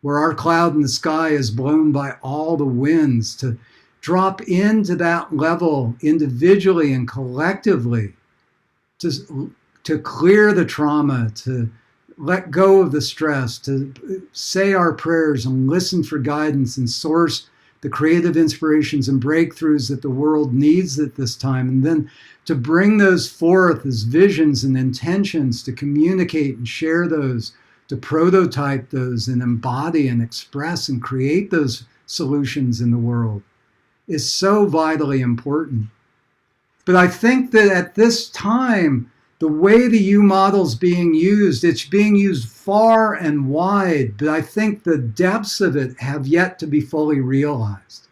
where our cloud in the sky is blown by all the winds, to drop into that level individually and collectively, to clear the trauma, to let go of the stress, to say our prayers and listen for guidance and source the creative inspirations and breakthroughs that the world needs at this time, and then to bring those forth as visions and intentions, to communicate and share those, to prototype those and embody and express and create those solutions in the world, is so vitally important. But I think that at this time, the way the U model's being used, it's being used far and wide, but I think the depths of it have yet to be fully realized.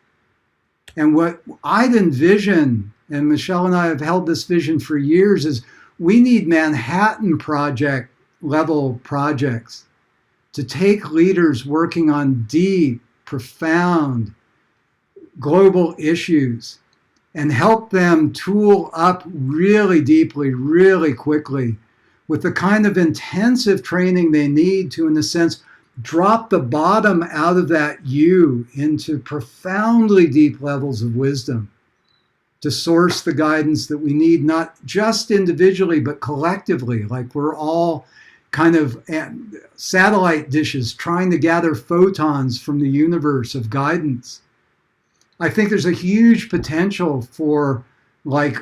And what I'd envision, and Michelle and I have held this vision for years, is we need Manhattan Project level projects to take leaders working on deep, profound, global issues and help them tool up really deeply, really quickly, with the kind of intensive training they need to, in a sense, drop the bottom out of that U into profoundly deep levels of wisdom, to source the guidance that we need, not just individually, but collectively, like we're all kind of satellite dishes trying to gather photons from the universe of guidance. I think there's a huge potential for like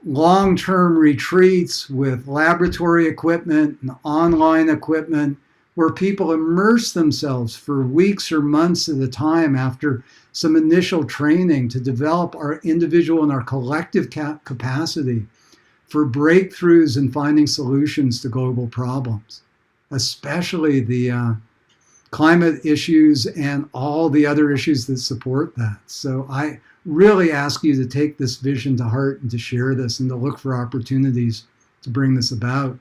long-term retreats with laboratory equipment and online equipment where people immerse themselves for weeks or months at a time after some initial training to develop our individual and our collective capacity for breakthroughs and finding solutions to global problems, especially the climate issues and all the other issues that support that. So I really ask you to take this vision to heart and to share this and to look for opportunities to bring this about.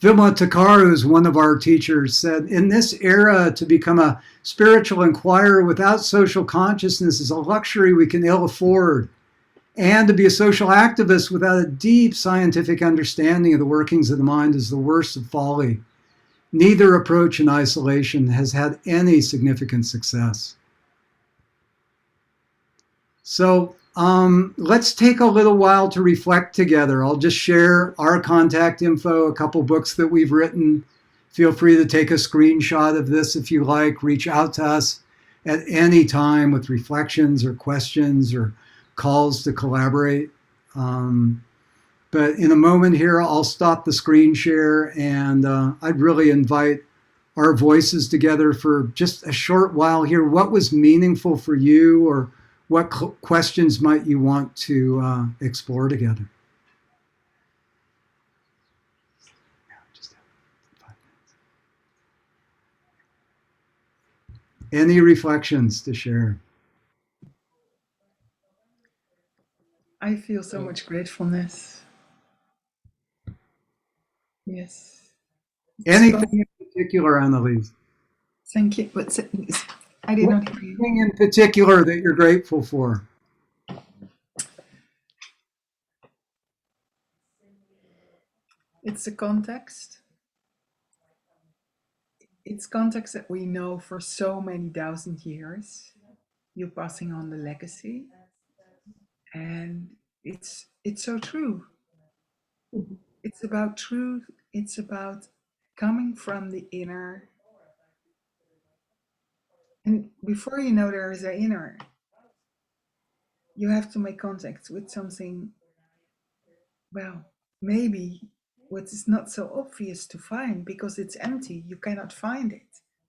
Vilma Takar, who's one of our teachers, said, in this era, to become a spiritual inquirer without social consciousness is a luxury we can ill afford. And to be a social activist without a deep scientific understanding of the workings of the mind is the worst of folly. Neither approach in isolation has had any significant success. So let's take a little while to reflect together. I'll just share our contact info, a couple books that we've written. Feel free to take a screenshot of this if you like. Reach out to us at any time with reflections or questions or calls to collaborate. But in a moment here, I'll stop the screen share, and I'd really invite our voices together for just a short while here. What was meaningful for you, or what questions might you want to explore together? Just 5 minutes. Any reflections to share? I feel so much gratefulness. Yes. Anything in particular, Annalise? Thank you. I did not hear you. Anything in particular that you're grateful for? It's the context. It's context that we know for so many thousand years. You're passing on the legacy. And it's so true. It's about truth. It's about coming from the inner. And before you know there is an inner, you have to make contact with something well, maybe what is not so obvious to find because it's empty, you cannot find it.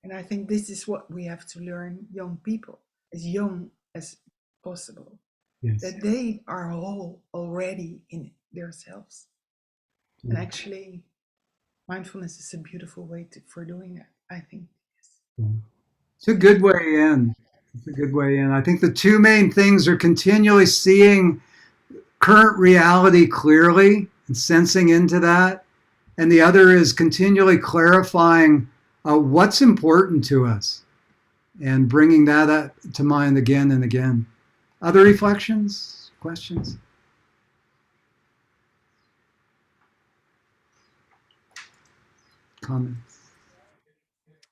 And I think this is what we have to learn, young people, as young as possible, Yes. that they are whole already in themselves. And actually, mindfulness is a beautiful way for doing that, I think. Yes. It's a good way in. It's a good way in. I think the two main things are continually seeing current reality clearly and sensing into that. And the other is continually clarifying what's important to us and bringing that up to mind again and again. Other reflections, questions? Comments?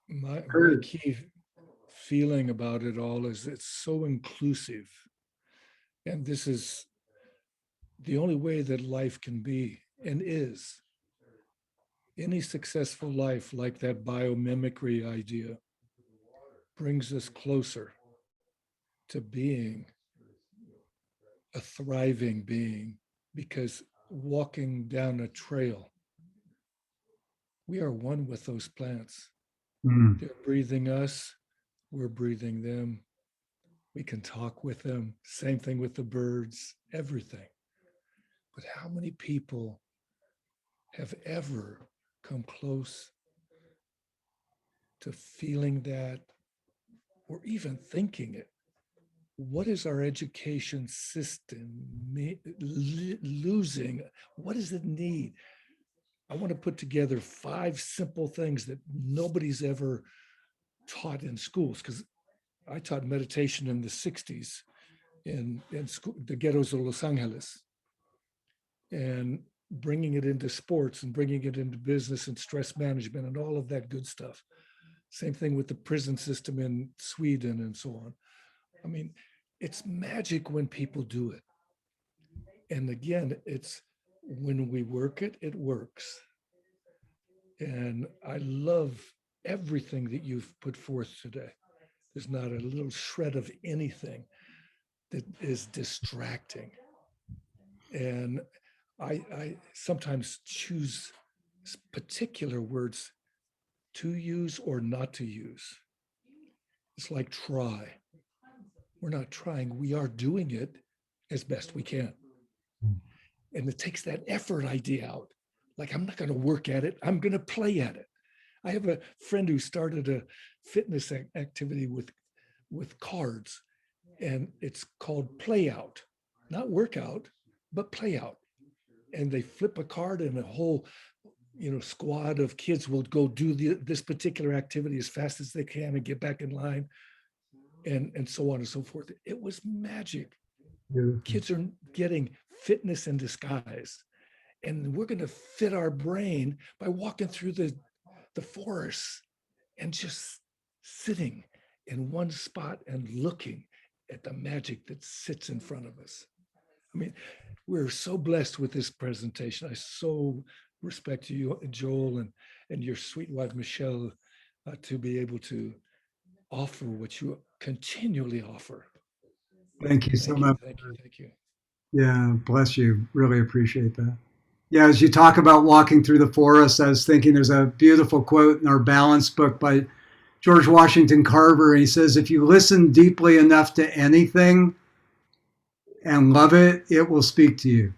My key feeling about it all is it's so inclusive. And this is the only way that life can be and is. Any successful life, like that biomimicry idea, brings us closer to being a thriving being, because walking down a trail, we are one with those plants. Mm. They're breathing us, we're breathing them. We can talk with them. Same thing with the birds, everything. But how many people have ever come close to feeling that or even thinking it? What is our education system losing? What does it need? I want to put together 5 simple things that nobody's ever taught in schools, because I taught meditation in the 60s in school, the ghettos of Los Angeles, and bringing it into sports and bringing it into business and stress management and all of that good stuff. Same thing with the prison system in Sweden and so on. I mean, it's magic when people do it. And again, it's when we work it, it works. And I love everything that you've put forth today. There's not a little shred of anything that is distracting. And I sometimes choose particular words to use or not to use. It's like try. We're not trying, we are doing it as best we can. And it takes that effort idea out. Like, I'm not going to work at it, I'm going to play at it. I have a friend who started a fitness activity with cards, and it's called play out, not workout, but play out. And they flip a card, and a whole squad of kids will go do this particular activity as fast as they can and get back in line, and so on and so forth. It was magic. Beautiful. Kids are getting fitness in disguise, and we're going to fit our brain by walking through the forest and just sitting in one spot and looking at the magic that sits in front of us. I mean, we're so blessed with this presentation. I so respect you, Joel, and your sweet wife, Michelle, to be able to offer what you continually offer. Thank you so much. Thank you. Yeah, bless you. Really appreciate that. Yeah, as you talk about walking through the forest, I was thinking there's a beautiful quote in our Balance book by George Washington Carver. He says, if you listen deeply enough to anything and love it, it will speak to you.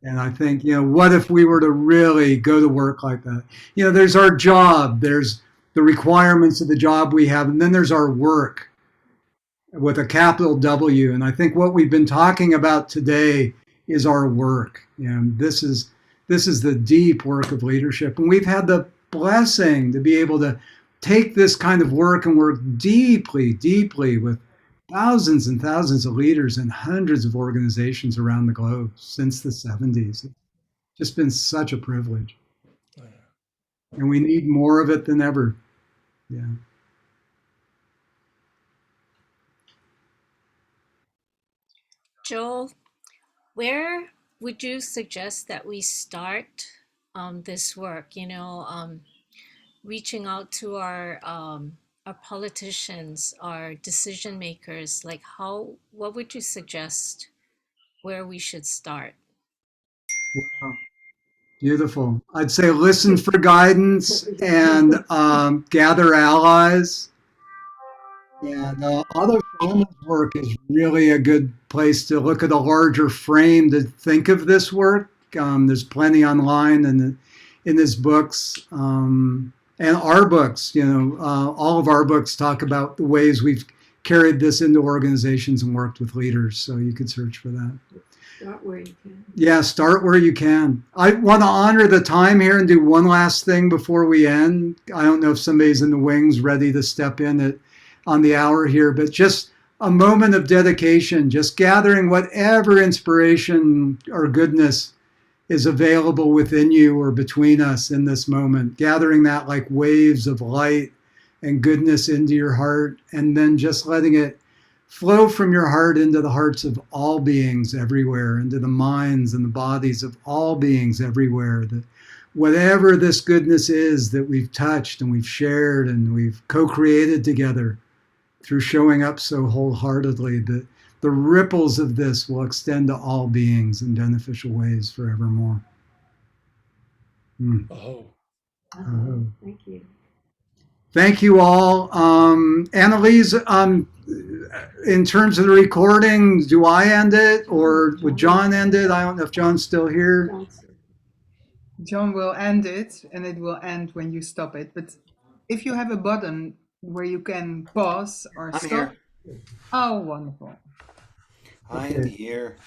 And I think, what if we were to really go to work like that? There's our job, there's the requirements of the job we have, and then there's our work with a capital W. And I think what we've been talking about today is our work. This is the deep work of leadership. And we've had the blessing to be able to take this kind of work and work deeply, deeply with thousands and thousands of leaders in hundreds of organizations around the globe since the 70s. It's just been such a privilege. And we need more of it than ever. Yeah. Joel, where would you suggest that we start this work? Reaching out to our politicians, our decision makers. Like, what would you suggest where we should start? Wow. Beautiful. I'd say listen for guidance and gather allies. And Otto Schulman's work is really a good place to look at a larger frame to think of this work. There's plenty online and in his books and our books. All of our books talk about the ways we've carried this into organizations and worked with leaders. So you could search for that. Start where you can. Yeah, start where you can. I want to honor the time here and do one last thing before we end. I don't know if somebody's in the wings ready to step in on the hour here, but just a moment of dedication, just gathering whatever inspiration or goodness is available within you or between us in this moment, gathering that like waves of light and goodness into your heart, and then just letting it flow from your heart into the hearts of all beings everywhere, into the minds and the bodies of all beings everywhere. That whatever this goodness is that we've touched and we've shared and we've co-created together through showing up so wholeheartedly, that the ripples of this will extend to all beings in beneficial ways forevermore. Oh, Thank you. Thank you all. Annalise, in terms of the recording, do I end it or would John end it? I don't know if John's still here. John will end it, and it will end when you stop it. But if you have a button where you can pause or I'm stop. here. Oh, wonderful. I am here.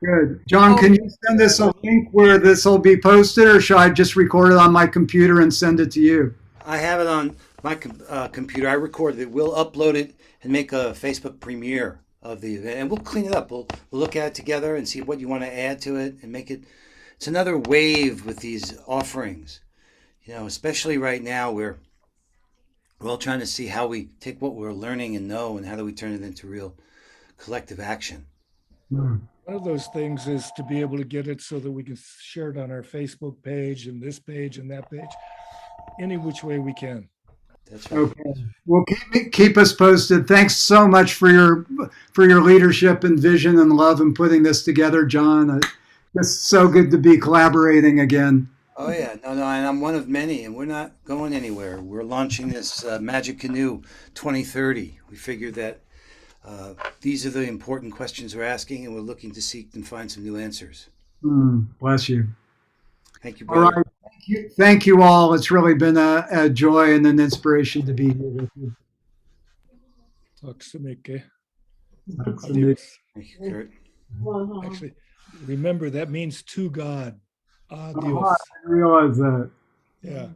Good. John, can you send us a link where this will be posted, or should I just record it on my computer and send it to you? I have it on my computer. I recorded it. We'll upload it and make a Facebook premiere of the event, and we'll clean it up. We'll look at it together and see what you want to add to it and make it. It's another wave with these offerings, especially right now where we're all trying to see how we take what we're learning and know and how do we turn it into real collective action. one of those things is to be able to get it so that we can share it on our Facebook page and this page and that page, any which way we can. That's right. Okay. Well, keep us posted. Thanks so much for your leadership and vision and love in putting this together, John. It's so good to be collaborating again. Oh yeah, no, and I'm one of many, and we're not going anywhere. We're launching this Magic Canoe 2030. We figured that these are the important questions we're asking, and we're looking to seek and find some new answers. Bless you. Thank you, All brother. right. Thank you all. It's really been a joy and an inspiration to be here with you. Tack så mycket. Thank you. Adios. Thank you, Kurt. Actually, remember that means to God. Oh, Adios. I didn't realize that. Yeah.